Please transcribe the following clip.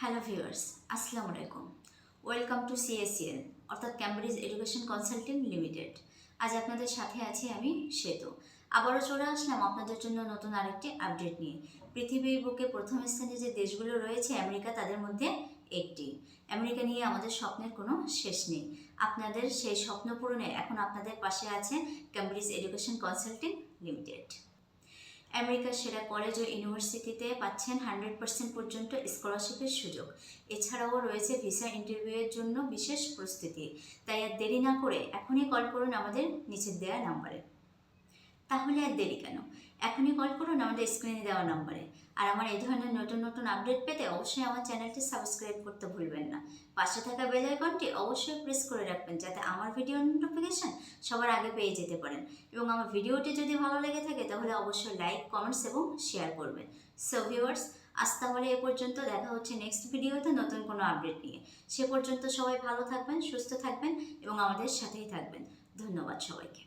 Hello viewers, আসসালামু আলাইকুম। Welcome to CACL অর্থাৎ ক্যামব্রিজ এডুকেশন কনসালটেন্ট লিমিটেড। আজ আপনাদের সাথে আছি আমি শ্বেত। আবারও চলে আসলাম আপনাদের জন্য নতুন আরেকটি আপডেট নিয়ে। পৃথিবীর বুকে প্রথম স্থানে যে দেশগুলো রয়েছে আমেরিকা তাদের মধ্যে একটি। আমেরিকা নিয়ে আমাদের স্বপ্নের কোনো শেষ নেই। আপনাদের সেই স্বপ্ন পূরণে এখন আপনাদের পাশে আছে ক্যামব্রিজ এডুকেশন কনসালটেন্ট লিমিটেড। আমেরিকার সেরা কলেজ ও ইউনিভার্সিটিতে পাচ্ছেন 100% পর্যন্ত স্কলারশিপের সুযোগ। এছাড়াও রয়েছে ভিসা ইন্টারভিউয়ের জন্য বিশেষ প্রস্তুতি। তাই আর দেরি না করে এখনই কল করুন আমাদের নিচে দেওয়া নাম্বারে। তাহলে আর দেরি কেন, এখনই কল করুন আমাদের স্ক্রিনে দেওয়া নাম্বারে। আর আমার এই ধরনের নতুন নতুন আপডেট পেতে অবশ্যই আমার চ্যানেলটি সাবস্ক্রাইব করতে ভুলবেন না। পাশে থাকা বেল আইকনটি অবশ্যই প্রেস করে রাখবেন যাতে আমার ভিডিও নোটিফিকেশন সবার আগে পেয়ে যেতে পারেন। এবং আমার ভিডিওটি যদি ভালো লেগে থাকে তাহলে অবশ্যই লাইক, কমেন্টস এবং শেয়ার করবেন। সো ভিউয়ার্স, আজ তাহলে এ পর্যন্ত। দেখা হচ্ছে নেক্সট ভিডিওতে নতুন কোনো আপডেট নিয়ে। সে পর্যন্ত সবাই ভালো থাকবেন, সুস্থ থাকবেন এবং আমাদের সাথেই থাকবেন। ধন্যবাদ সবাইকে।